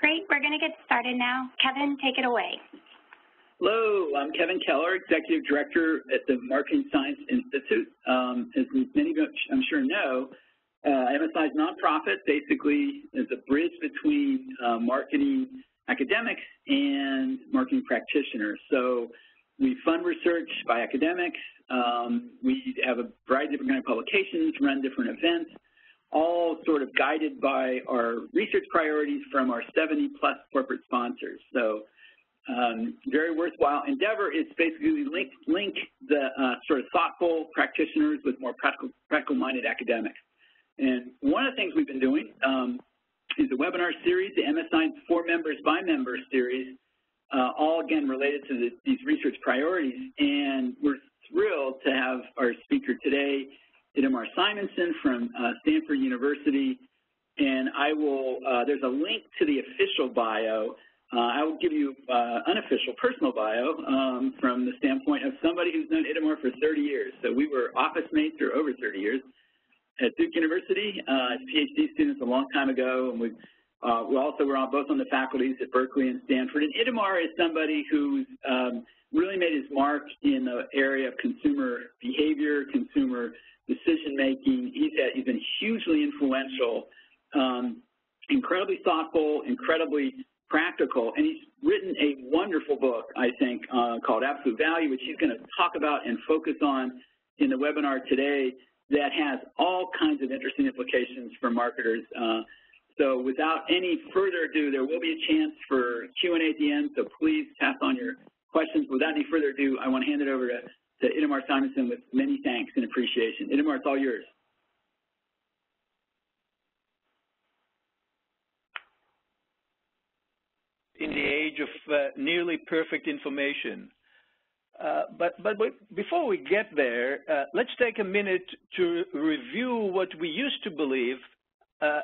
Great. We're going to get started now. Kevin, take it away. Hello, I'm Kevin Keller, Executive Director at the Marketing Science Institute. As many of you, I'm sure, know, MSI is a nonprofit, basically is a bridge between marketing academics and marketing practitioners. So we fund research by academics. We have a variety of different kind of publications, run different events, all sort of guided by our research priorities from our 70-plus corporate sponsors. So very worthwhile endeavor. It's basically link the sort of thoughtful practitioners with more practical-minded academics. And one of the things we've been doing is a webinar series, the MSI For Members by Members series, all again related to these research priorities. And we're thrilled to have our speaker today, Itamar Simonson from Stanford University. And I will, there's a link to the official bio. I will give you unofficial personal bio from the standpoint of somebody who's known Itamar for 30 years. So we were office mates for over 30 years at Duke University, PhD students a long time ago, and we also were both on the faculties at Berkeley and Stanford. And Itamar is somebody who's really made his mark in the area of consumer behavior, consumer decision-making. He's been hugely influential, incredibly thoughtful, incredibly practical, and he's written a wonderful book, I think, called Absolute Value, which he's going to talk about and focus on in the webinar today, that has all kinds of interesting implications for marketers. So without any further ado, there will be a chance for Q&A at the end, so please pass on your questions. Without any further ado, I want to hand it over to Itamar Simonson with many thanks and appreciation. Itamar, it's all yours. In the age of nearly perfect information. But before we get there, let's take a minute to review what we used to believe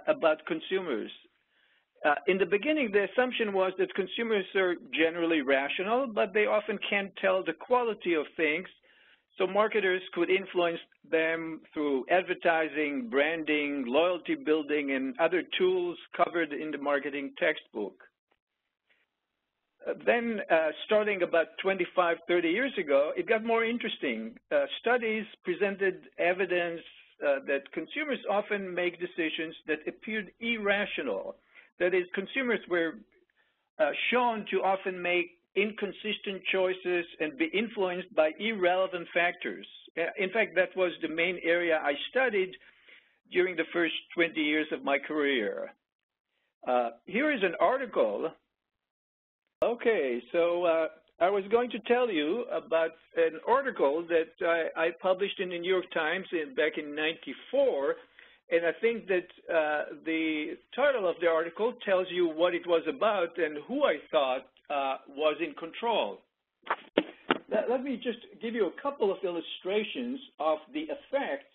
about consumers. In the beginning, the assumption was that consumers are generally rational, but they often can't tell the quality of things, so marketers could influence them through advertising, branding, loyalty building, and other tools covered in the marketing textbook. Then, starting about 25, 30 years ago, it got more interesting. Studies presented evidence that consumers often make decisions that appeared irrational. That is, consumers were shown to often make inconsistent choices and be influenced by irrelevant factors. In fact, that was the main area I studied during the first 20 years of my career. Here is an article. Okay, so I was going to tell you about an article that I published in the New York Times back in '94, and I think that the title of the article tells you what it was about and who I thought was in control. Let me just give you a couple of illustrations of the effects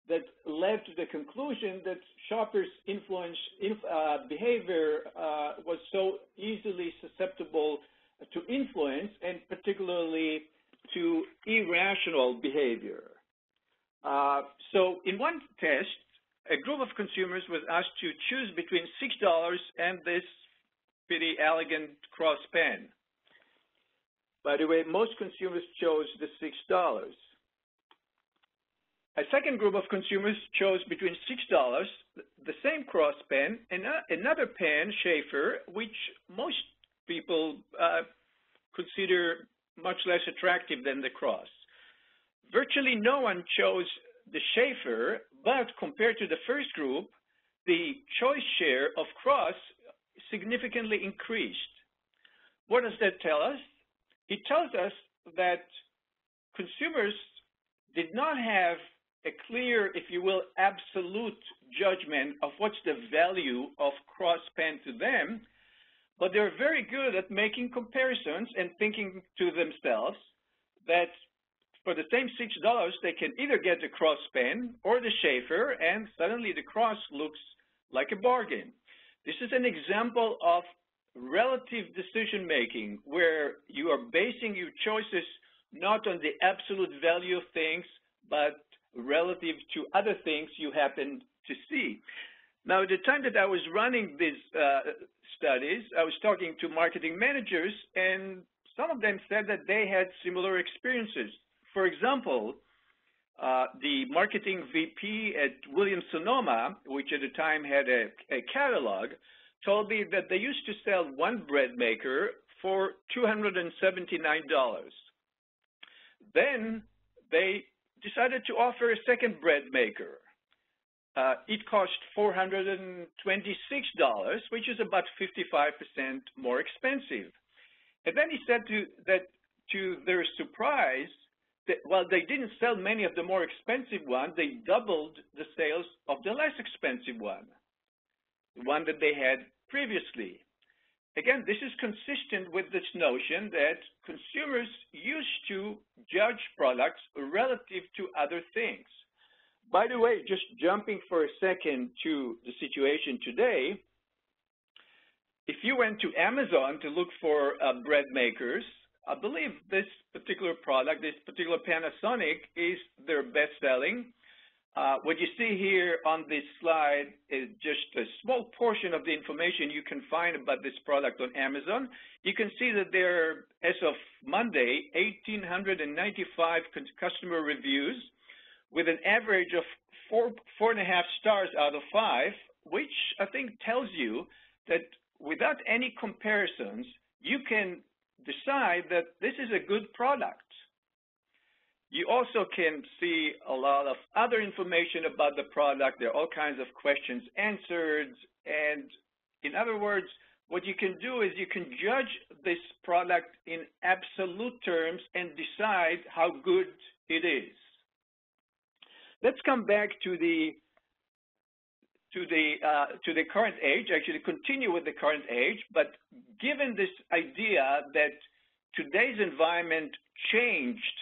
that led to the conclusion that shoppers' behavior was so easily susceptible to influence, and particularly to irrational behavior. So in one test, a group of consumers was asked to choose between $6 and this pretty elegant cross pen. By the way, most consumers chose the $6. A second group of consumers chose between $6, the same cross pen, and another pen, Schaefer, which most people consider much less attractive than the cross. Virtually no one chose the Schaefer, but compared to the first group, the choice share of cross significantly increased. What does that tell us? It tells us that consumers did not have a clear, if you will, absolute judgment of what's the value of cross pen to them, but they're very good at making comparisons and thinking to themselves that for the same $6, they can either get the cross pen or the Schaefer, and suddenly the cross looks like a bargain. This is an example of relative decision-making, where you are basing your choices not on the absolute value of things, but relative to other things you happen to see. Now, at the time that I was running these studies, I was talking to marketing managers, and some of them said that they had similar experiences. For example, the marketing VP at Williams-Sonoma, which at the time had a catalog, told me that they used to sell one bread maker for $279. Then they decided to offer a second bread maker. It cost $426, which is about 55% more expensive. And then he said that to their surprise, that while they didn't sell many of the more expensive ones, they doubled the sales of the less expensive one, the one that they had previously. Again, this is consistent with this notion that consumers used to judge products relative to other things. By the way, just jumping for a second to the situation today, if you went to Amazon to look for bread makers, I believe this particular product, this particular Panasonic, is their best-selling. What you see here on this slide is just a small portion of the information you can find about this product on Amazon. You can see that there are, as of Monday, 1,895 customer reviews with an average of 4.5 stars out of 5, which I think tells you that without any comparisons, you can decide that this is a good product. You also can see a lot of other information about the product. There are all kinds of questions answered. And in other words, what you can do is you can judge this product in absolute terms and decide how good it is. Let's come back to the current age, actually continue with the current age, but given this idea that today's environment changed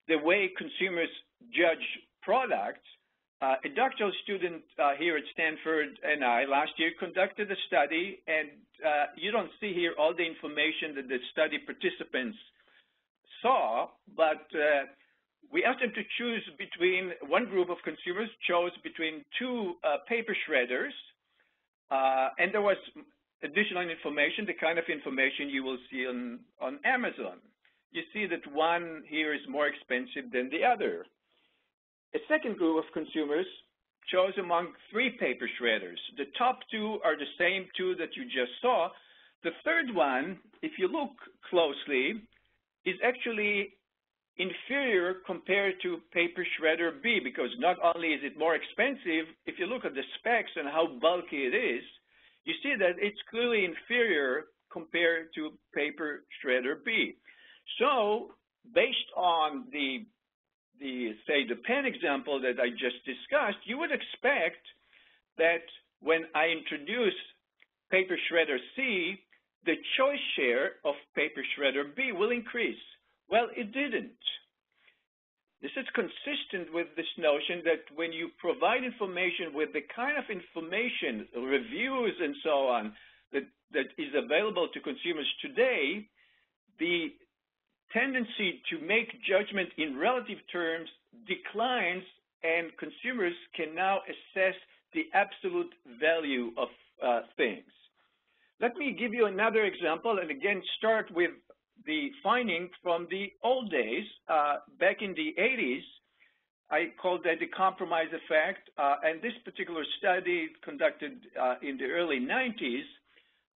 the way consumers judge products, a doctoral student here at Stanford and I last year conducted a study, and you don't see here all the information that the study participants saw, but we asked them to choose between, one group of consumers chose between two paper shredders, and there was additional information, the kind of information you will see on Amazon. You see that one here is more expensive than the other. A second group of consumers chose among three paper shredders. The top two are the same two that you just saw. The third one, if you look closely, is actually inferior compared to paper shredder B, because not only is it more expensive, if you look at the specs and how bulky it is, you see that it's clearly inferior compared to paper shredder B. So based on the pen example that I just discussed, you would expect that when I introduce paper shredder C, the choice share of paper shredder B will increase. Well, it didn't. This is consistent with this notion that when you provide information with the kind of information, reviews and so on, that is available to consumers today, the tendency to make judgment in relative terms declines, and consumers can now assess the absolute value of things. Let me give you another example, and again start with the finding from the old days. Back in the 80s, I called that the compromise effect, and this particular study conducted in the early 90s,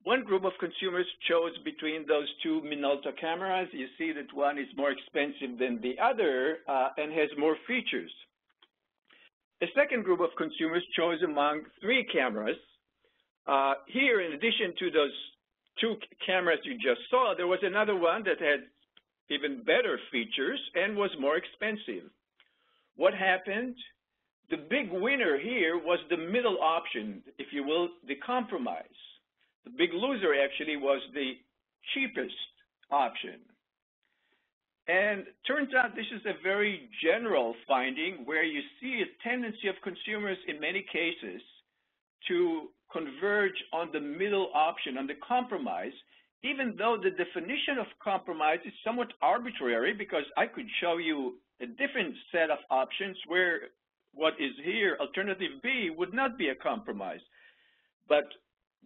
one group of consumers chose between those two Minolta cameras. You see that one is more expensive than the other and has more features. A second group of consumers chose among three cameras. Here, in addition to those two cameras you just saw, there was another one that had even better features and was more expensive. What happened? The big winner here was the middle option, if you will, the compromise. The big loser actually was the cheapest option. And turns out this is a very general finding where you see a tendency of consumers in many cases to converge on the middle option, on the compromise, even though the definition of compromise is somewhat arbitrary, because I could show you a different set of options where what is here, alternative B, would not be a compromise. but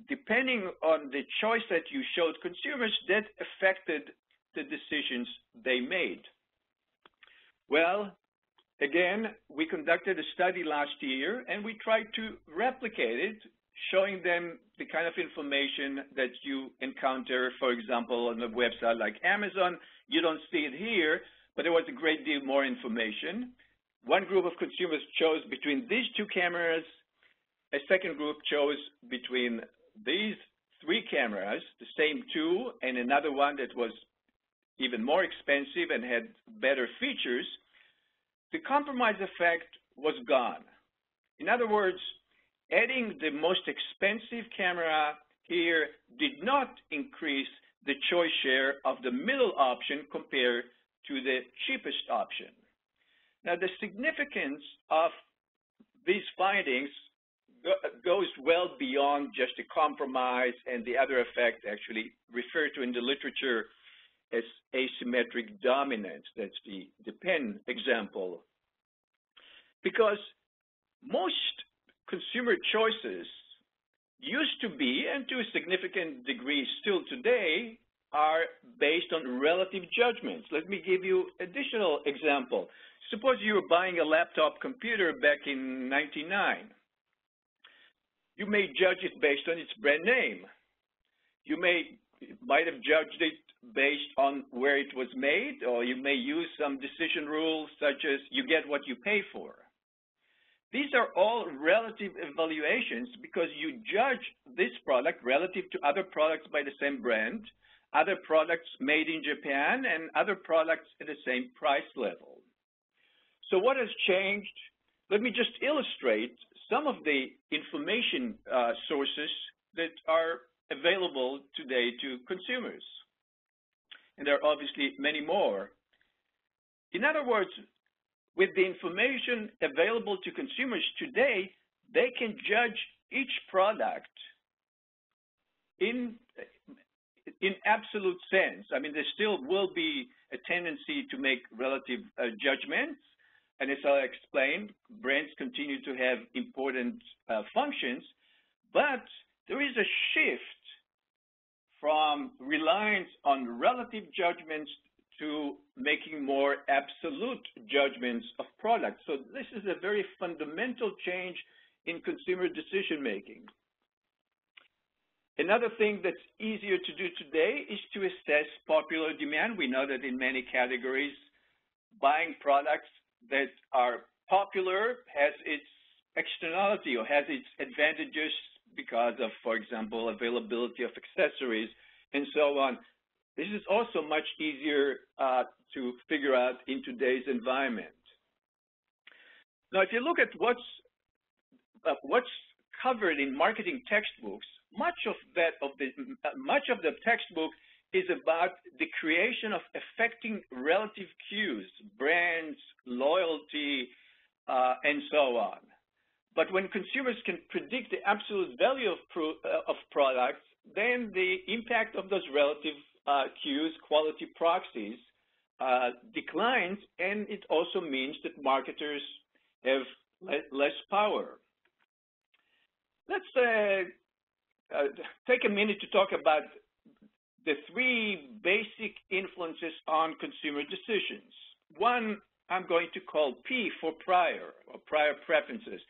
depending on the choice that you showed consumers, that affected the decisions they made. Well, again, we conducted a study last year, and we tried to replicate it, showing them the kind of information that you encounter, for example, on a website like Amazon. You don't see it here, but there was a great deal more information. One group of consumers chose between these two cameras. A second group chose between these three cameras, the same two, and another one that was even more expensive and had better features. The compromise effect was gone. In other words, adding the most expensive camera here did not increase the choice share of the middle option compared to the cheapest option. Now, the significance of these findings goes well beyond just a compromise and the other effect actually referred to in the literature as asymmetric dominance. That's the pen example. Because most consumer choices used to be, and to a significant degree still today, are based on relative judgments. Let me give you additional example. Suppose you were buying a laptop computer back in '99. You may judge it based on its brand name. You might have judged it based on where it was made, or you may use some decision rules such as you get what you pay for. These are all relative evaluations because you judge this product relative to other products by the same brand, other products made in Japan, and other products at the same price level. So what has changed? Let me just illustrate some of the information sources that are available today to consumers. And there are obviously many more. In other words, with the information available to consumers today, they can judge each product in absolute sense. I mean, there still will be a tendency to make relative judgments. And as I explained, brands continue to have important functions, but there is a shift from reliance on relative judgments to making more absolute judgments of products. So this is a very fundamental change in consumer decision-making. Another thing that's easier to do today is to assess popular demand. We know that in many categories, buying products that are popular has its externality or has its advantages because of, for example, availability of accessories and so on. This is also much easier to figure out in today's environment. Now, if you look at what's covered in marketing textbooks, much of the textbook is about the creation of affecting relative cues, brands, loyalty, and so on. But when consumers can predict the absolute value of products, then the impact of those relative cues, quality proxies, declines, and it also means that marketers have less power. Let's take a minute to talk about the three basic influences on consumer decisions. One I'm going to call P for prior, or prior preferences.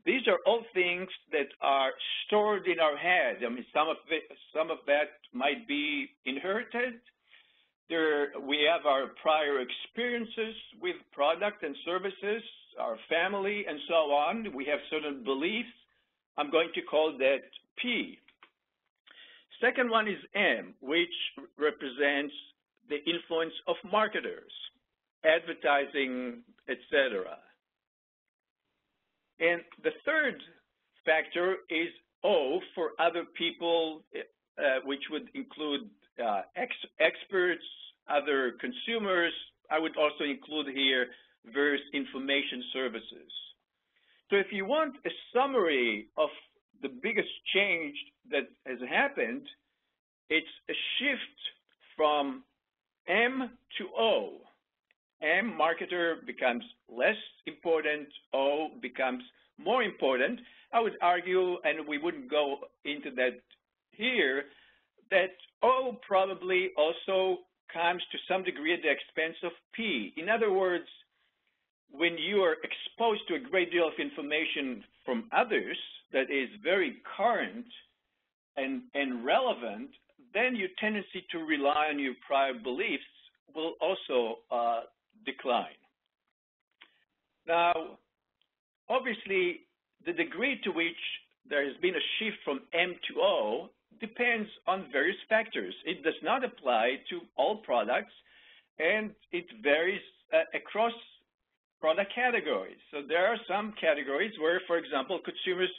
These are all things that are stored in our head. I mean, some of that might be inherited. We have our prior experiences with product and services, our family, and so on. We have certain beliefs. I'm going to call that P. Second one is M, which represents the influence of marketers, advertising, etc. And the third factor is O for other people, which would include experts, other consumers. I would also include here various information services. So if you want a summary of the biggest change that has happened, it's a shift from M to O. M, marketer, becomes less important. O becomes more important. I would argue, and we wouldn't go into that here, that O probably also comes to some degree at the expense of P. In other words, when you are exposed to a great deal of information from others that is very current and relevant, then your tendency to rely on your prior beliefs will also decline. Now, obviously, the degree to which there has been a shift from M to O depends on various factors. It does not apply to all products, and it varies across product categories. So there are some categories where, for example, consumers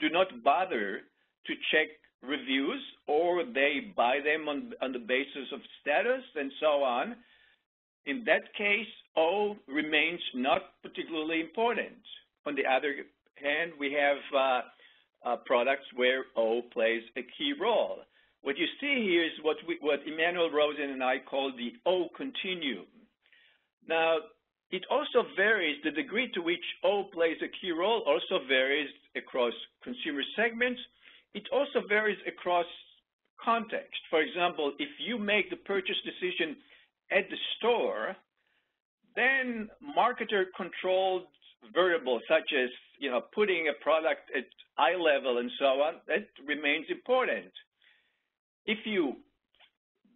do not bother to check reviews, or they buy them on the basis of status and so on. In that case, O remains not particularly important. On the other hand, we have products where O plays a key role. What you see here is what Emmanuel Rosen and I call the O continuum. Now, it also varies, the degree to which O plays a key role also varies across consumer segments. It also varies across context. For example, if you make the purchase decision at the store, then marketer-controlled variables such as putting a product at eye level and so on, that remains important. If you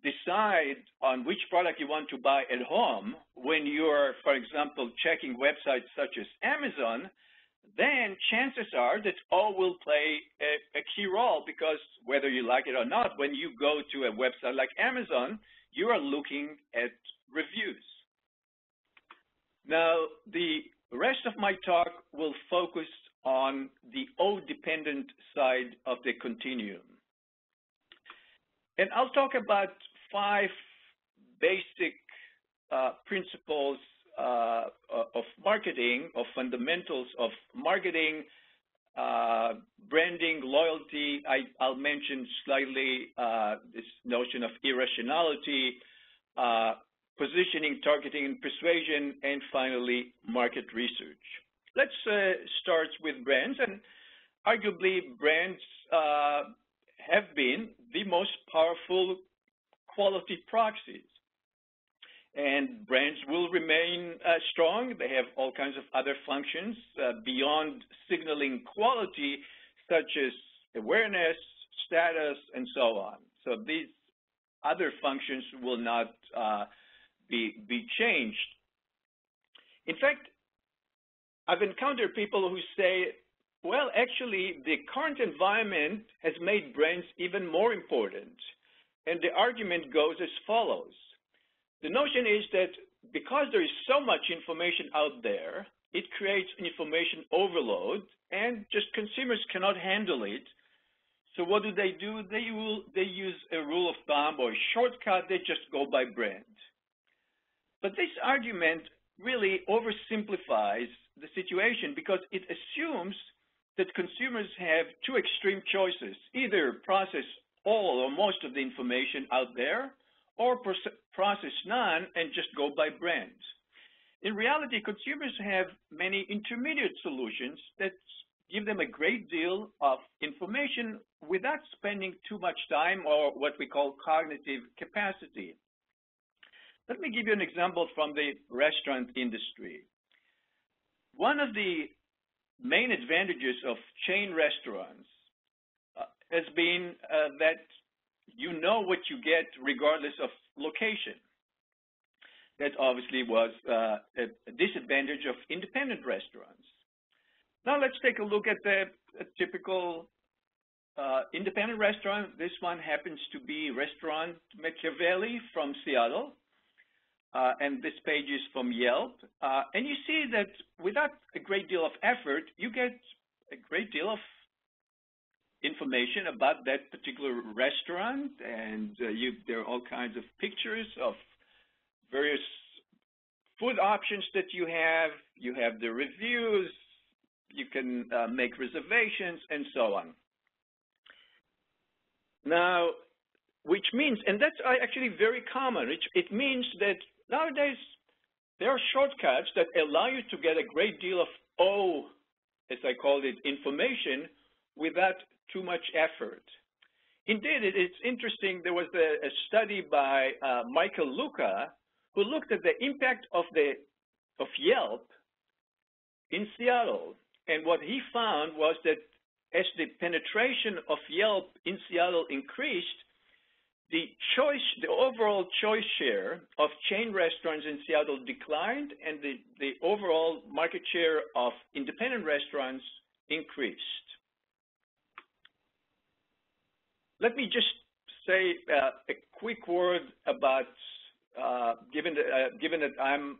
decide on which product you want to buy at home when you're, for example, checking websites such as Amazon, then chances are that O will play a key role, because whether you like it or not, when you go to a website like Amazon, you are looking at reviews. Now, the rest of my talk will focus on the O-dependent side of the continuum. And I'll talk about 5 basic principles of marketing, of fundamentals of marketing, branding, loyalty. I'll mention slightly this notion of irrationality, positioning, targeting, and persuasion, and finally, market research. Let's start with brands, and arguably brands have been the most powerful quality proxies. And brands will remain strong. They have all kinds of other functions beyond signaling quality, such as awareness, status, and so on. So these other functions will not be changed. In fact, I've encountered people who say, well, actually, the current environment has made brands even more important. And the argument goes as follows. The notion is that because there is so much information out there, it creates an information overload, and just consumers cannot handle it. So what do? They use a rule of thumb or a shortcut. They just go by brand. But this argument really oversimplifies the situation, because it assumes that consumers have 2 extreme choices: either process all or most of the information out there, or process none and just go by brands. In reality, consumers have many intermediate solutions that give them a great deal of information without spending too much time, or what we call cognitive capacity. Let me give you an example from the restaurant industry. One of the main advantages of chain restaurants has been that you know what you get regardless of location. That obviously was a disadvantage of independent restaurants. Now let's take a look at a typical independent restaurant. This one happens to be Restaurant Machiavelli from Seattle. And this page is from Yelp. And you see that without a great deal of effort, you get a great deal of information about that particular restaurant, and there are all kinds of pictures of various food options that you have. You have the reviews, you can make reservations, and so on. Now, which means, and that's actually very common, it means that nowadays there are shortcuts that allow you to get a great deal of O as I called it, information without too much effort. Indeed, it's interesting. There was a study by Michael Luca who looked at the impact of Yelp in Seattle. And what he found was that as the penetration of Yelp in Seattle increased, the overall choice share of chain restaurants in Seattle declined, and the overall market share of independent restaurants increased. Let me just say a quick word about, given that I'm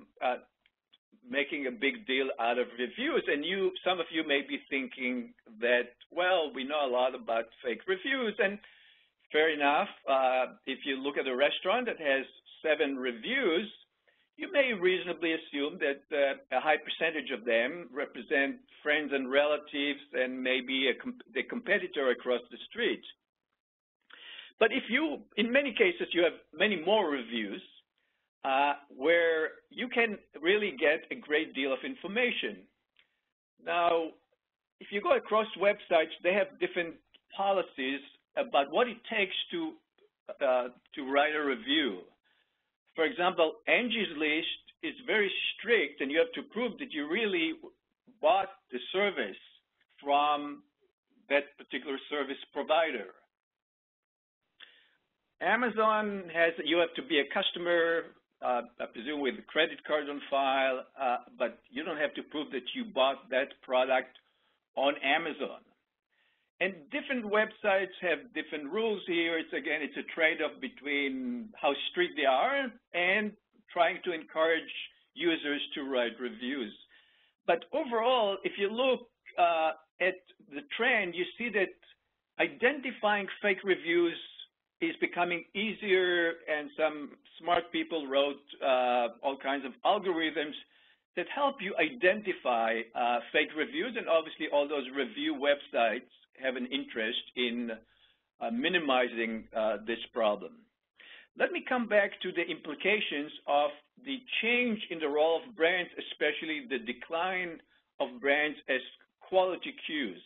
making a big deal out of reviews, and some of you may be thinking that, well, we know a lot about fake reviews, and fair enough. If you look at a restaurant that has 7 reviews, you may reasonably assume that a high percentage of them represent friends and relatives and maybe the competitor across the street. But in many cases, you have many more reviews where you can really get a great deal of information. Now, if you go across websites, they have different policies about what it takes to write a review. For example, Angie's List is very strict, and you have to prove that you really bought the service from that particular service provider. Amazon you have to be a customer, I presume with a credit card on file, but you don't have to prove that you bought that product on Amazon. And different websites have different rules here. It's a trade-off between how strict they are and trying to encourage users to write reviews. But overall, if you look at the trend, you see that identifying fake reviews is becoming easier, and some smart people wrote all kinds of algorithms that help you identify fake reviews, and obviously all those review websites have an interest in minimizing this problem. Let me come back to the implications of the change in the role of brands, especially the decline of brands as quality cues.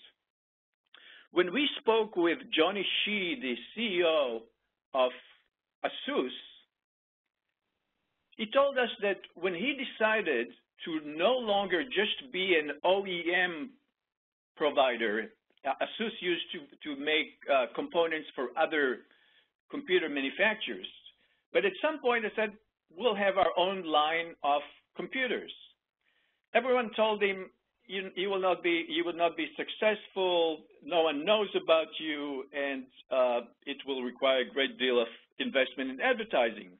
When we spoke with Johnny Shih, the CEO of ASUS, he told us that when he decided to no longer just be an OEM provider, ASUS used to make components for other computer manufacturers, but at some point they said, we'll have our own line of computers. Everyone told him, you will not be successful, no one knows about you, and it will require a great deal of investment in advertising.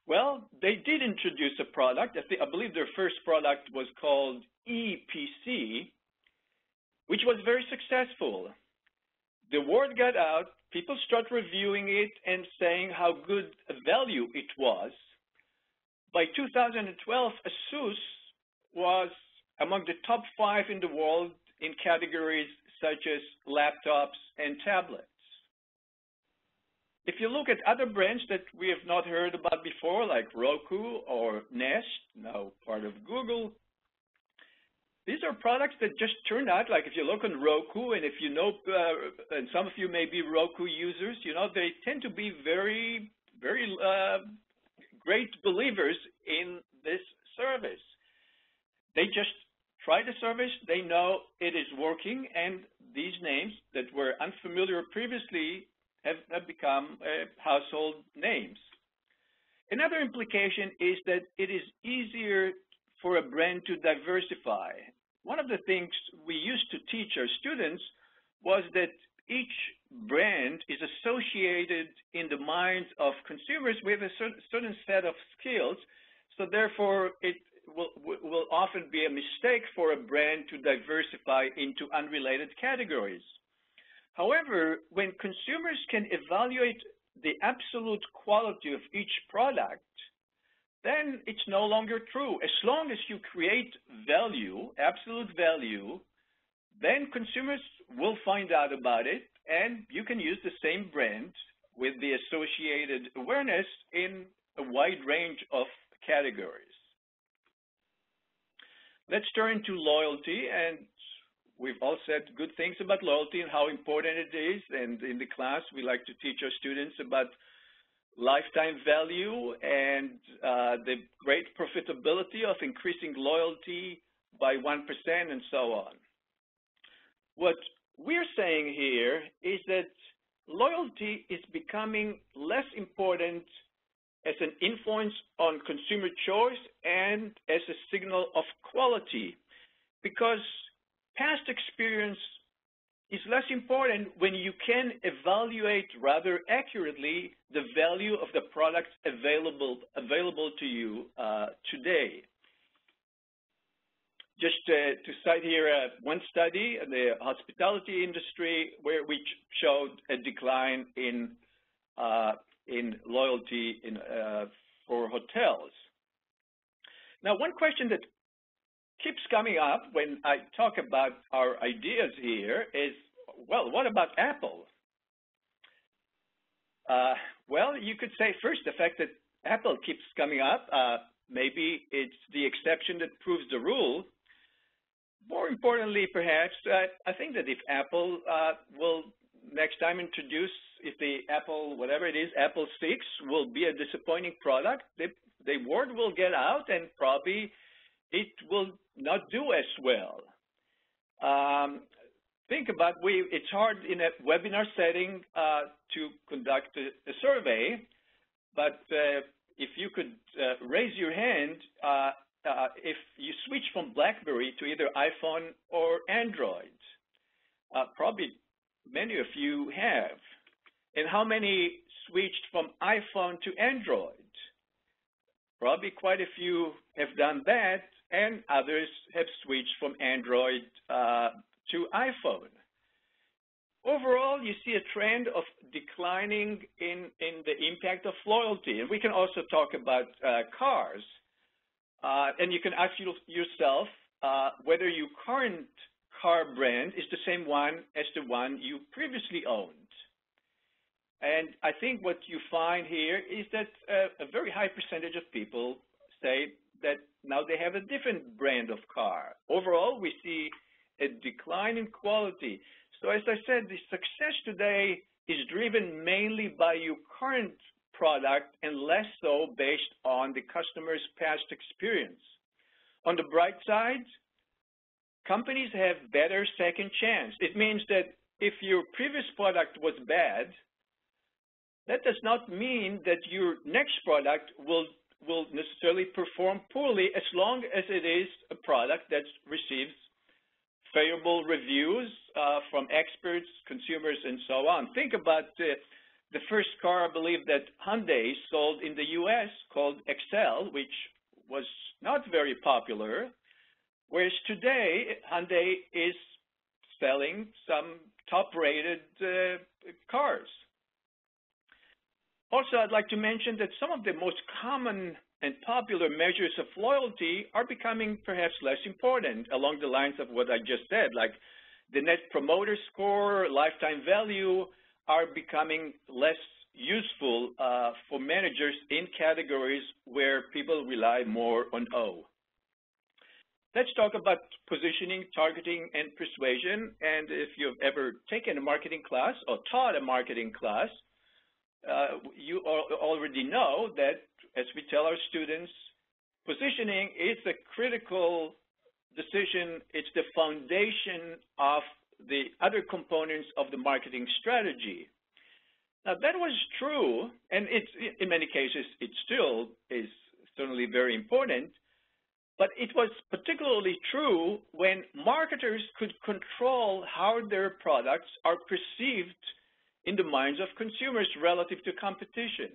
Well, they did introduce a product. I believe their first product was called ePC, which was very successful. The word got out, people started reviewing it and saying how good a value it was. By 2012, ASUS was among the top 5 in the world in categories such as laptops and tablets. If you look at other brands that we have not heard about before, like Roku or Nest, now part of Google, these are products that just turned out, like if you look on Roku, and if you know, and some of you may be Roku users, you know, they tend to be very, very great believers in this service. They just try the service, they know it is working, and these names that were unfamiliar previously have become household names. Another implication is that it is easier for a brand to diversify. One of the things we used to teach our students was that each brand is associated in the minds of consumers with a certain set of skills, so therefore it will often be a mistake for a brand to diversify into unrelated categories. However, when consumers can evaluate the absolute quality of each product, then it's no longer true. As long as you create value, absolute value, then consumers will find out about it, and you can use the same brand with the associated awareness in a wide range of categories. let's turn to loyalty, and we've all said good things about loyalty and how important it is, and in the class we like to teach our students about lifetime value and the great profitability of increasing loyalty by 1% and so on. What we're saying here is that loyalty is becoming less important as an influence on consumer choice and as a signal of quality, because past experience is less important when you can evaluate rather accurately the value of the products available to you today. Just to cite here one study in the hospitality industry which showed a decline in loyalty for hotels. Now, one question that keeps coming up when I talk about our ideas here is, well, what about Apple? Well, you could say first the fact that Apple keeps coming up, maybe it's the exception that proves the rule. More importantly, perhaps, I think that if Apple will next time introduce, if the Apple, whatever it is, Apple 6 will be a disappointing product, the word will get out and probably it will not do as well. Think about, it's hard in a webinar setting to conduct a survey, but if you could raise your hand, if you switch from BlackBerry to either iPhone or Android, probably many of you have. And how many switched from iPhone to Android? Probably quite a few have done that, and others have switched from Android to iPhone. Overall, you see a trend of declining in the impact of loyalty. And we can also talk about cars. And you can ask yourself whether your current car brand is the same one as the one you previously owned. And I think what you find here is that a very high percentage of people say that now they have a different brand of car. Overall, we see a decline in quality. So as I said, the success today is driven mainly by your current product and less so based on the customer's past experience. On the bright side, companies have better second chance. It means that if your previous product was bad, that does not mean that your next product will necessarily perform poorly as long as it is a product that receives favorable reviews from experts, consumers, and so on. Think about the first car, I believe, that Hyundai sold in the U.S. called Excel, which was not very popular, whereas today Hyundai is selling some top-rated cars. Also, I'd like to mention that some of the most common and popular measures of loyalty are becoming perhaps less important along the lines of what I just said, like the Net Promoter Score, lifetime value, are becoming less useful for managers in categories where people rely more on O. Let's talk about positioning, targeting, and persuasion. And if you've ever taken a marketing class or taught a marketing class, you already know that, as we tell our students, positioning is a critical decision. It's the foundation of the other components of the marketing strategy. Now, that was true, and it's, in many cases, it still is certainly very important, but it was particularly true when marketers could control how their products are perceived in the minds of consumers relative to competition.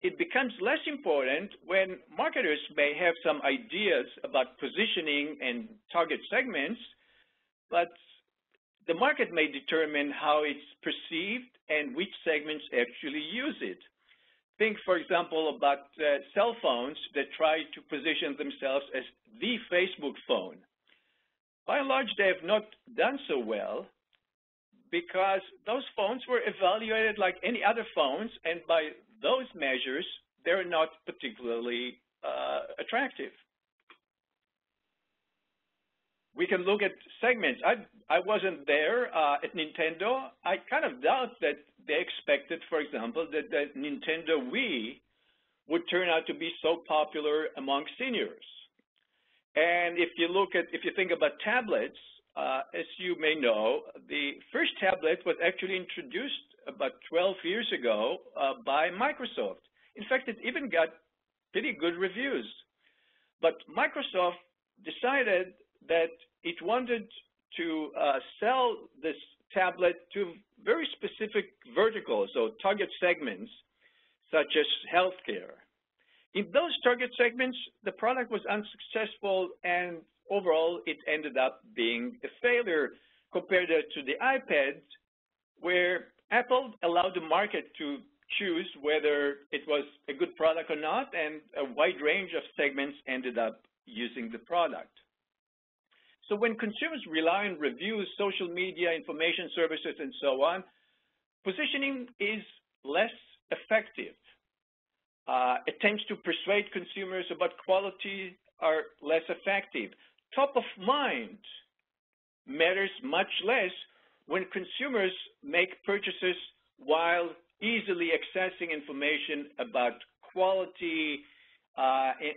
It becomes less important when marketers may have some ideas about positioning and target segments, but the market may determine how it's perceived and which segments actually use it. Think, for example, about cell phones that try to position themselves as the Facebook phone. By and large, they have not done so well because those phones were evaluated like any other phones, and by those measures, they're not particularly attractive. we can look at segments. I wasn't there at Nintendo. I kind of doubt that they expected, for example, that the Nintendo Wii would turn out to be so popular among seniors. And if you think about tablets, as you may know, the first tablet was actually introduced about 12 years ago by Microsoft. In fact, it even got pretty good reviews. But Microsoft decided that it wanted to sell this tablet to very specific verticals, so target segments, such as healthcare. In those target segments, the product was unsuccessful, and overall, it ended up being a failure compared to the iPad, where Apple allowed the market to choose whether it was a good product or not, and a wide range of segments ended up using the product. So when consumers rely on reviews, social media, information services, and so on, positioning is less effective. Attempts to persuade consumers about quality are less effective. Top of mind matters much less when consumers make purchases while easily accessing information about quality,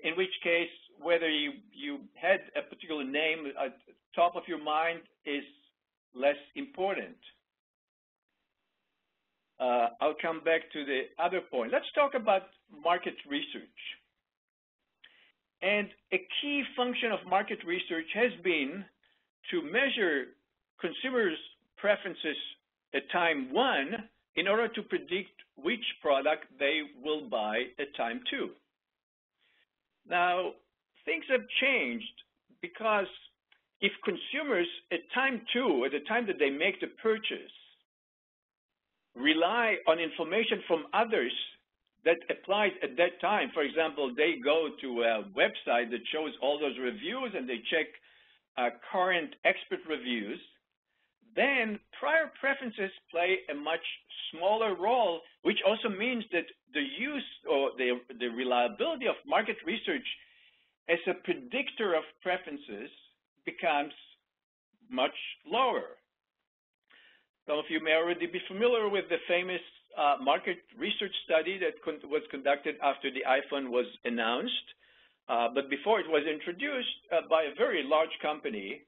in which case, whether you had a particular name at the top of your mind is less important. I'll come back to the other point. Let's talk about market research. And a key function of market research has been to measure consumers' preferences at time 1 in order to predict which product they will buy at time 2. Now, things have changed because if consumers at time 2, at the time that they make the purchase, rely on information from others that applies at that time, for example, they go to a website that shows all those reviews and they check current expert reviews, then prior preferences play a much smaller role, which also means that the use or the reliability of market research as a predictor of preferences becomes much lower. Some of you may already be familiar with the famous market research study that was conducted after the iPhone was announced, but before it was introduced by a very large company,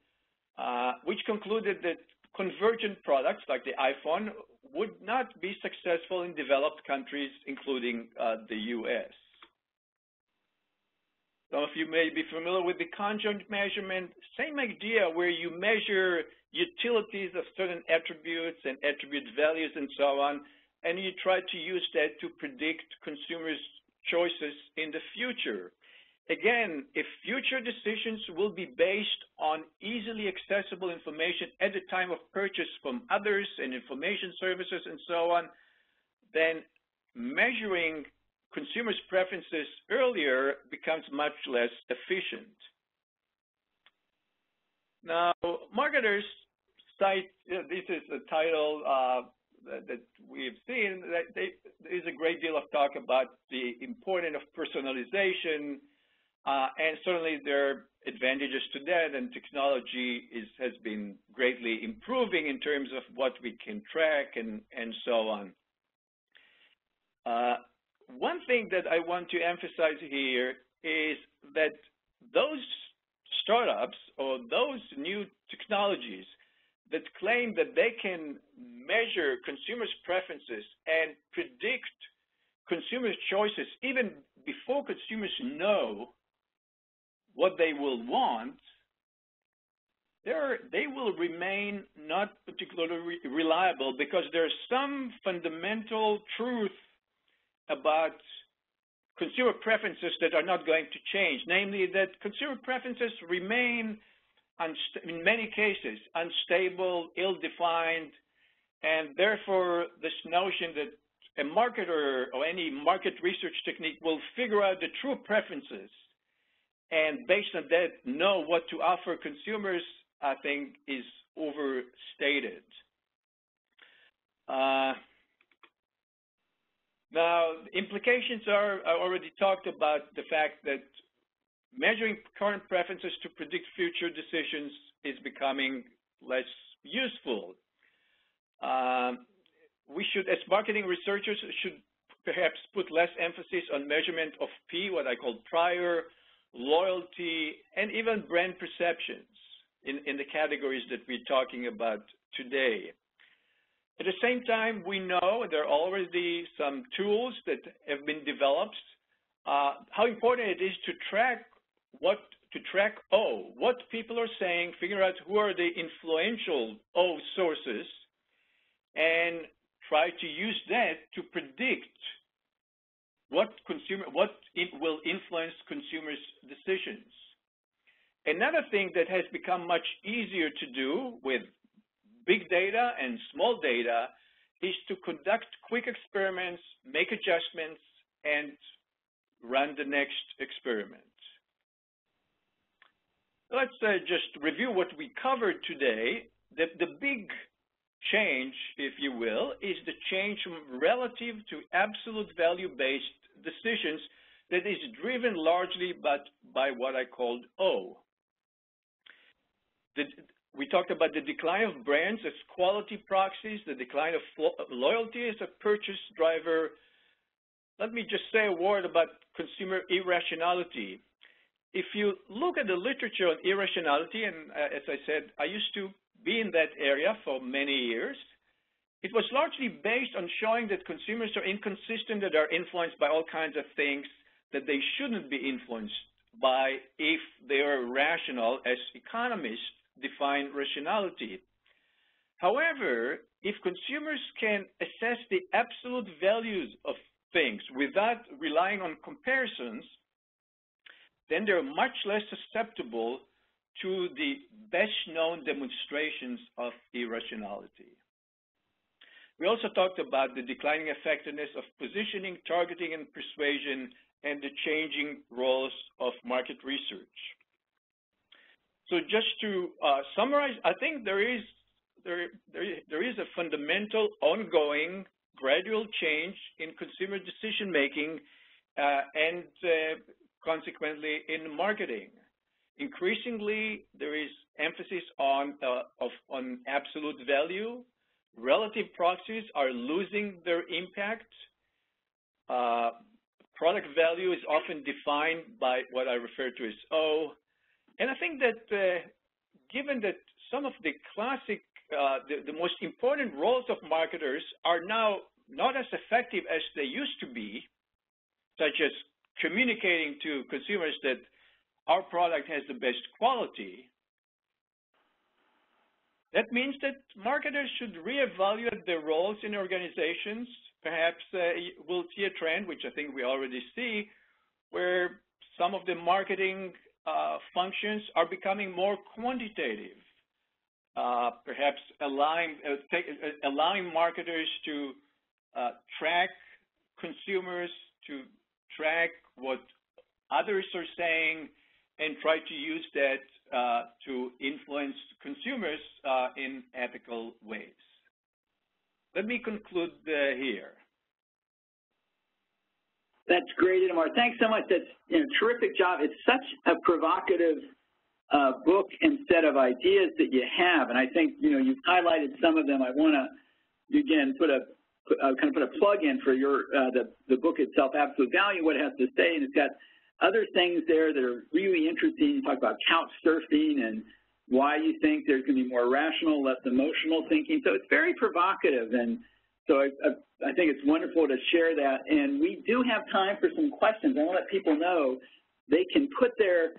which concluded that convergent products like the iPhone would not be successful in developed countries, including the US. Some of you may be familiar with the conjoint measurement, same idea where you measure utilities of certain attributes and attribute values and so on, and you try to use that to predict consumers' choices in the future. Again, if future decisions will be based on easily accessible information at the time of purchase from others and information services and so on, then measuring consumers' preferences earlier becomes much less efficient. Now, marketers cite, this is a title that we've seen, that there is a great deal of talk about the importance of personalization, and certainly there are advantages to that, and technology has been greatly improving in terms of what we can track and so on. One thing that I want to emphasize here is that those startups or those new technologies that claim that they can measure consumers' preferences and predict consumers' choices even before consumers know what they will want, they will remain not particularly reliable because there's some fundamental truth about consumer preferences that are not going to change, namely that consumer preferences remain, in many cases, unstable, ill-defined, and therefore this notion that a marketer or any market research technique will figure out the true preferences and based on that know what to offer consumers, I think is overstated. Now, implications are, I already talked about the fact that measuring current preferences to predict future decisions is becoming less useful. We should, as marketing researchers, should perhaps put less emphasis on measurement of P, what I call prior, loyalty, and even brand perceptions in the categories that we're talking about today. At the same time, we know there are already some tools that have been developed, how important it is to track O, what people are saying, figure out who are the influential O sources, and try to use that to predict what will influence consumers' decisions. Another thing that has become much easier to do with big data and small data is to conduct quick experiments, make adjustments, and run the next experiment. Let's just review what we covered today. The big change, if you will, is the change from relative to absolute value-based decisions that is driven largely by what I called O. We talked about the decline of brands as quality proxies, the decline of loyalty as a purchase driver. Let me just say a word about consumer irrationality. If you look at the literature on irrationality, and as I said, I used to be in that area for many years, it was largely based on showing that consumers are inconsistent, that are influenced by all kinds of things that they shouldn't be influenced by if they are rational, as economists define rationality. However, if consumers can assess the absolute values of things without relying on comparisons, then they're much less susceptible to the best-known demonstrations of irrationality. We also talked about the declining effectiveness of positioning, targeting, and persuasion, and the changing roles of market research. So just to summarize, I think there is a fundamental, ongoing, gradual change in consumer decision-making and consequently in marketing. Increasingly, there is emphasis on absolute value. Relative proxies are losing their impact. Product value is often defined by what I refer to as O. And I think that given that some of the classic, the most important roles of marketers are now not as effective as they used to be, such as communicating to consumers that our product has the best quality, that means that marketers should reevaluate their roles in organizations. Perhaps we'll see a trend, which I think we already see, where some of the marketing functions are becoming more quantitative, perhaps allowing marketers to track consumers, to track what others are saying, and try to use that to influence consumers in ethical ways. Let me conclude here. That's great, Itamar. Thanks so much. That's a terrific job. It's such a provocative book and set of ideas that you have, and I think you've highlighted some of them. I want to again put a plug in for your the book itself, Absolute Value, what it has to say, and it's got other things there that are really interesting. You talk about couch surfing and why you think there's going to be more rational, less emotional thinking. So it's very provocative, and so I think it's wonderful to share that. And we do have time for some questions. I want to let people know they can put their,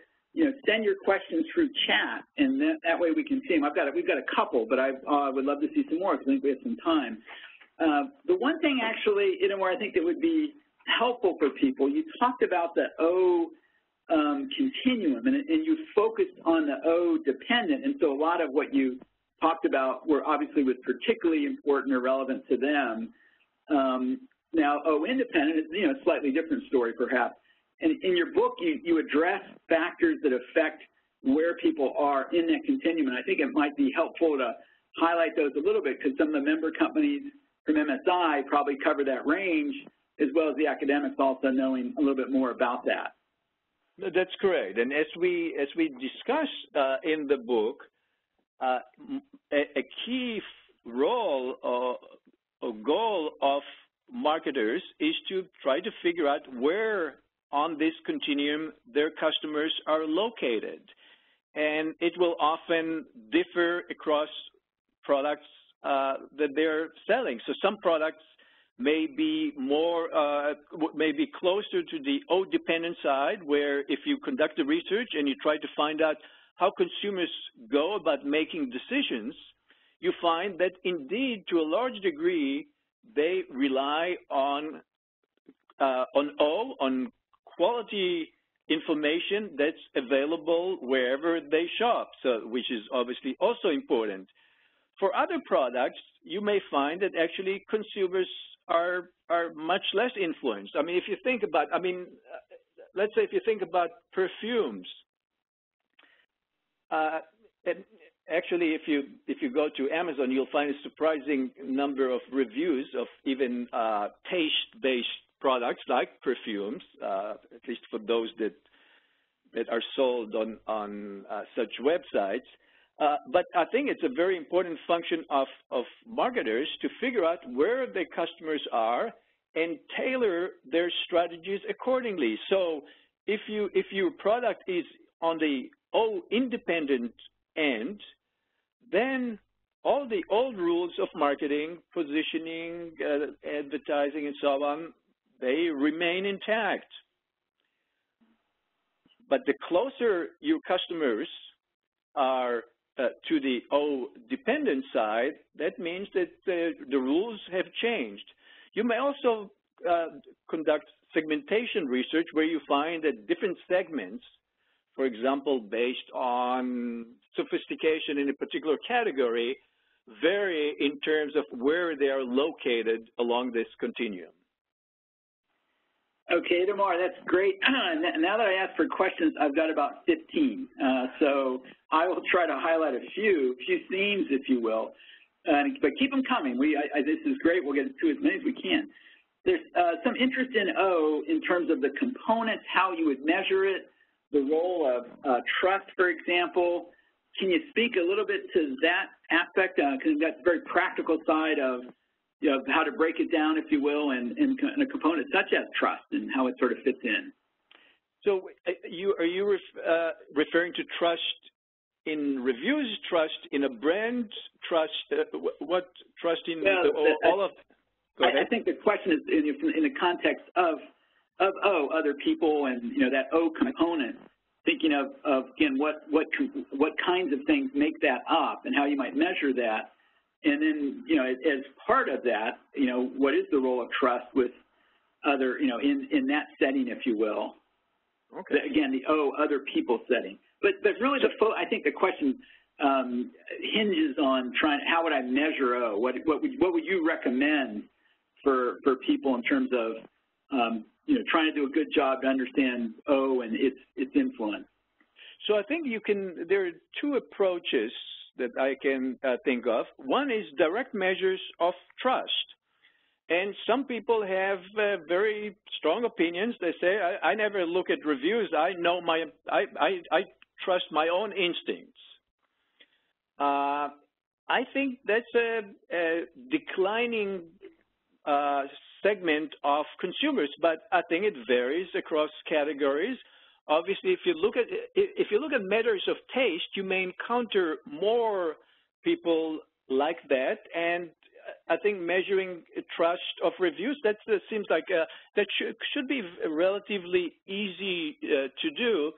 send your questions through chat, and that way we can see them. We've got a couple, but I would love to see some more because I think we have some time. The one thing actually, Itamar, I think that would be helpful for people, you talked about the O continuum, and you focused on the O dependent, and so a lot of what you talked about was particularly important or relevant to them. Now, O independent is a slightly different story perhaps. And in your book, you address factors that affect where people are in that continuum, and I think it might be helpful to highlight those a little bit because some of the member companies from MSI probably cover that range, as well as the academics also knowing a little bit more about that. That's correct. And as we discuss in the book, a key role or goal of marketers is to try to figure out where on this continuum their customers are located. And it will often differ across products that they're selling. So some products may be more, may be closer to the O-dependent side, where if you conduct the research and you try to find out how consumers go about making decisions, you find that indeed, to a large degree, they rely on O, on quality information that's available wherever they shop, so which is obviously also important. For other products, you may find that actually consumers are much less influenced. I mean, if you think about, let's say if you think about perfumes, actually, if you go to Amazon, you'll find a surprising number of reviews of even taste-based products like perfumes, at least for those that are sold on such websites. But I think it's a very important function of marketers to figure out where their customers are and tailor their strategies accordingly. So if your product is on the O-independent end, then all the old rules of marketing, positioning, advertising, and so on, they remain intact. But the closer your customers are to the O-dependent side, that means that the rules have changed. You may also conduct segmentation research where you find that different segments, for example, based on sophistication in a particular category, vary in terms of where they are located along this continuum. Okay, Itamar, that's great. Now that I asked for questions, I've got about 15. So I will try to highlight a few themes, if you will. But keep them coming. This is great. We'll get to as many as we can. There's some interest in O in terms of the components, how you would measure it, the role of trust, for example. Can you speak a little bit to that aspect? Because that's the very practical side of how to break it down, if you will, and a component such as trust and how it sort of fits in. So are you referring to trust in reviews, trust in a brand, trust, what trust in all of? Go ahead. I think the question is in the context of other people and that O component, thinking of again what kinds of things make that up and how you might measure that. And then, as part of that, what is the role of trust with other, in that setting, if you will? Okay. Again, the other people setting. But really, I think the question hinges on how would I measure O? What would you recommend for people in terms of, trying to do a good job to understand O and its influence? So I think there are two approaches that I can think of. One is direct measures of trust. And some people have very strong opinions. They say, I never look at reviews. I trust my own instincts. I think that's a declining segment of consumers, but I think it varies across categories. Obviously, if you look at matters of taste, you may encounter more people like that, and I think measuring trust of reviews, that seems like that should be relatively easy to do.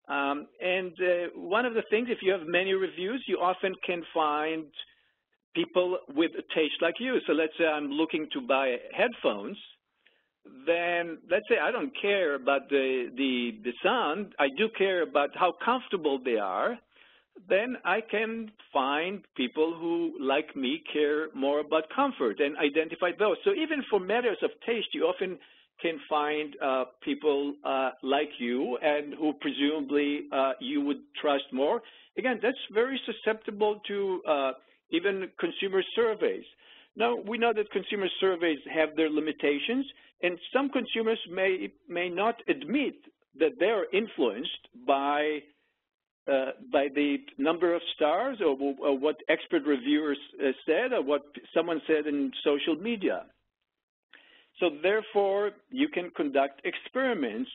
And one of the things, if you have many reviews, you often can find people with a taste like you. So let's say I'm looking to buy headphones. Then let's say I don't care about the sound. I do care about how comfortable they are. Then I can find people who, like me, care more about comfort and identify those. So even for matters of taste, you often can find people like you and who presumably you would trust more. Again, that's very susceptible to even consumer surveys. Now, we know that consumer surveys have their limitations, and some consumers may not admit that they are influenced by by the number of stars, or what expert reviewers said, or what someone said in social media. So therefore, you can conduct experiments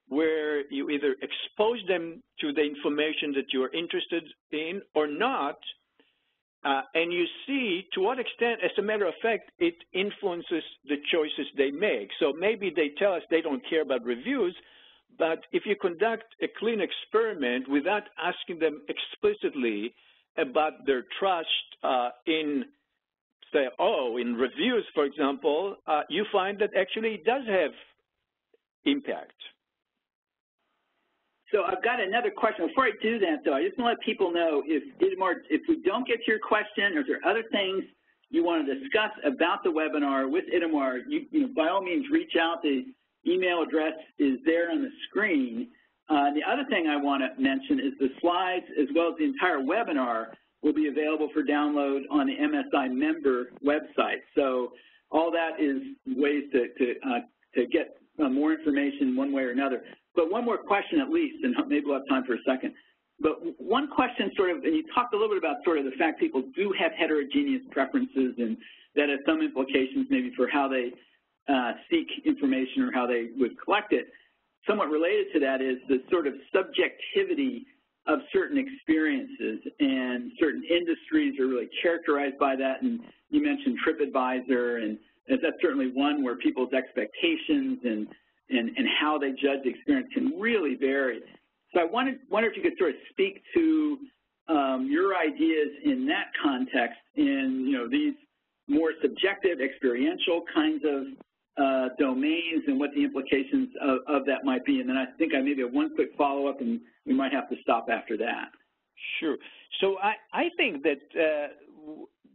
where you either expose them to the information that you're interested in or not, and you see to what extent, as a matter of fact, it influences the choices they make. So maybe they tell us they don't care about reviews, but if you conduct a clean experiment without asking them explicitly about their trust in, say, in reviews, for example, you find that actually it does have impact. So I've got another question. Before I do that, though, I just want to let people know if we don't get to your question, or if there are other things you want to discuss about the webinar with Itamar, you know, by all means, reach out. The email address is there on the screen. The other thing I want to mention is the slides, as well as the entire webinar, will be available for download on the MSI member website. So all that is ways to get more information one way or another. But one more question at least, and maybe we'll have time for a second. But one question sort of, and you talked a little bit about sort of the fact people do have heterogeneous preferences, and that has some implications maybe for how they seek information or how they would collect it. Somewhat related to that is the sort of subjectivity of certain experiences, and certain industries are really characterized by that. And you mentioned TripAdvisor, and that's certainly one where people's expectations and how they judge the experience can really vary. So I wonder if you could sort of speak to your ideas in that context, in, you know, these more subjective, experiential kinds of domains, and what the implications of that might be. And then I think I maybe have one quick follow-up, and we might have to stop after that. Sure. So I think that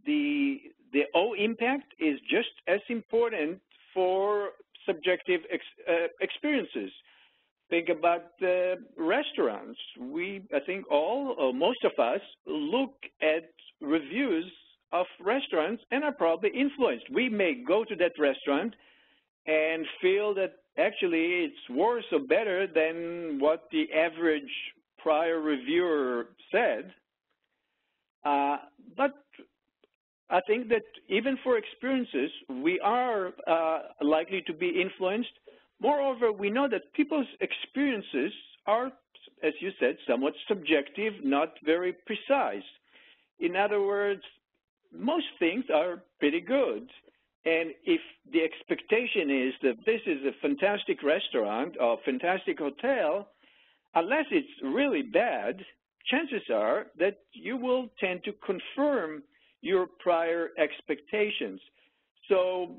the O impact is just as important for subjective experiences. Think about restaurants. I think most of us look at reviews of restaurants and are probably influenced. We may go to that restaurant and feel that actually it's worse or better than what the average prior reviewer said. But I think that even for experiences, we are likely to be influenced. Moreover, we know that people's experiences are, as you said, somewhat subjective, not very precise. In other words, most things are pretty good. And if the expectation is that this is a fantastic restaurant or fantastic hotel, unless it's really bad, chances are that you will tend to confirm your prior expectations. So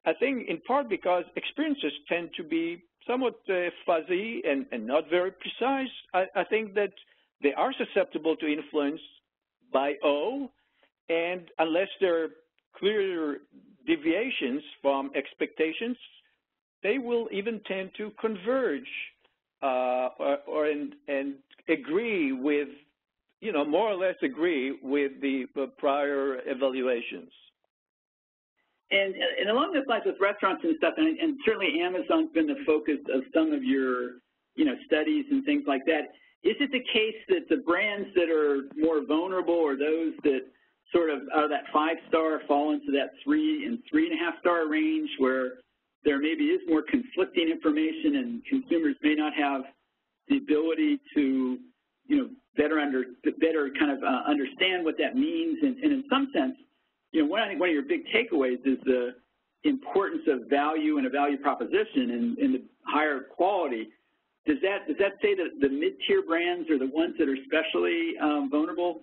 I think in part because experiences tend to be somewhat fuzzy and not very precise, I think that they are susceptible to influence by O, and unless there are clear deviations from expectations, they will even tend to converge and agree with, you know, more or less agree with the prior evaluations. And along those lines with restaurants and stuff, and certainly Amazon's been the focus of some of your, you know, studies and things like that. Is it the case that the brands that are more vulnerable, or those that sort of out of that 5-star fall into that 3 and 3.5-star range, where there maybe is more conflicting information and consumers may not have the ability to, you know, better kind of understand what that means, and in some sense, you know, I think one of your big takeaways is the importance of value and a value proposition and the higher quality. Does that say that the mid-tier brands are the ones that are especially vulnerable?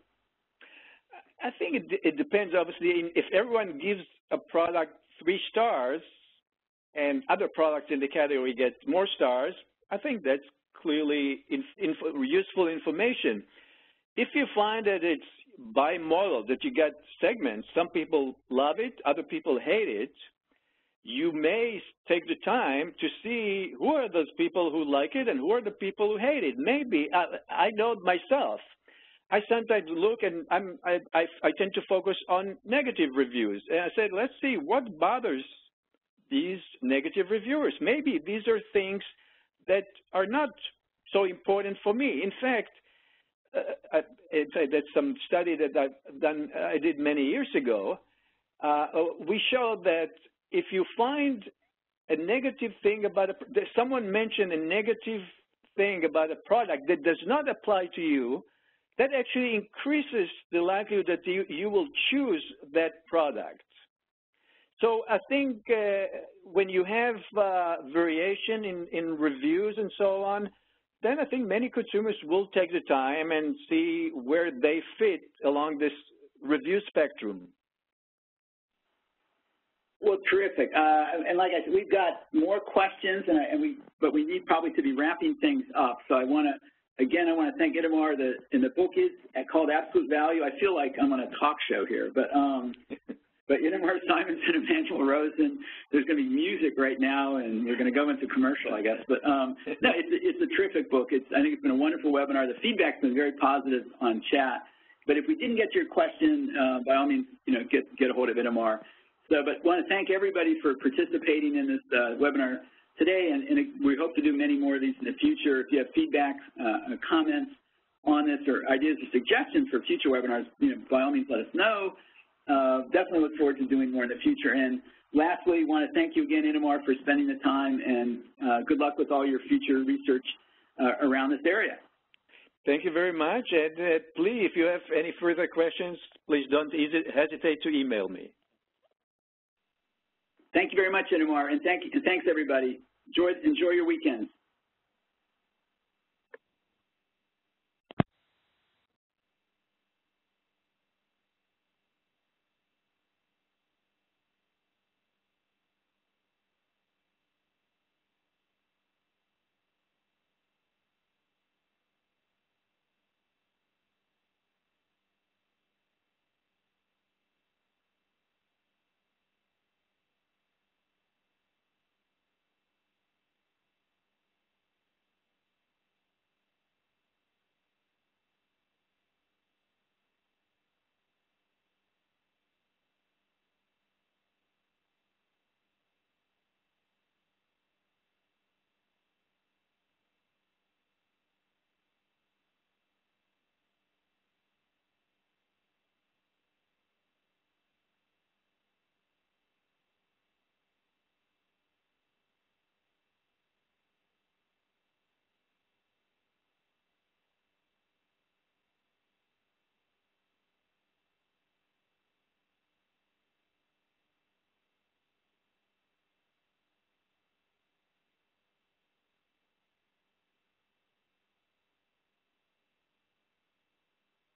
I think it depends, obviously. If everyone gives a product 3 stars and other products in the category get more stars, I think that's clearly useful information. If you find that it's by model, that you get segments, some people love it, other people hate it, you may take the time to see who are those people who like it and who are the people who hate it. Maybe, I know myself, I sometimes look and I tend to focus on negative reviews. And I said, let's see what bothers these negative reviewers. Maybe these are things that are not so important for me. In fact, that's some study that I did many years ago. We showed that if you find a negative thing about someone mentioned a negative thing about a product that does not apply to you, that actually increases the likelihood that you will choose that product. So I think when you have variation in reviews and so on, then I think many consumers will take the time and see where they fit along this review spectrum. Well, terrific. And like I said, we've got more questions, but we need probably to be wrapping things up. So I want to thank Itamar. And the book is called Absolute Value. I feel like I'm on a talk show here, but Itamar Simonson and Manuel Rosen, there's going to be music right now, and we're going to go into commercial, I guess. But no, it's a terrific book. I think it's been a wonderful webinar. The feedback's been very positive on chat. But if we didn't get to your question, by all means, get a hold of Itamar. So, but want to thank everybody for participating in this webinar today, and we hope to do many more of these in the future. If you have feedback, comments on this, or ideas or suggestions for future webinars, by all means, let us know. Definitely look forward to doing more in the future. And lastly, want to thank you again, Itamar, for spending the time, and good luck with all your future research around this area. Thank you very much. And please, if you have any further questions, please don't hesitate to email me. Thank you very much, Itamar, and thanks everybody. Enjoy your weekends.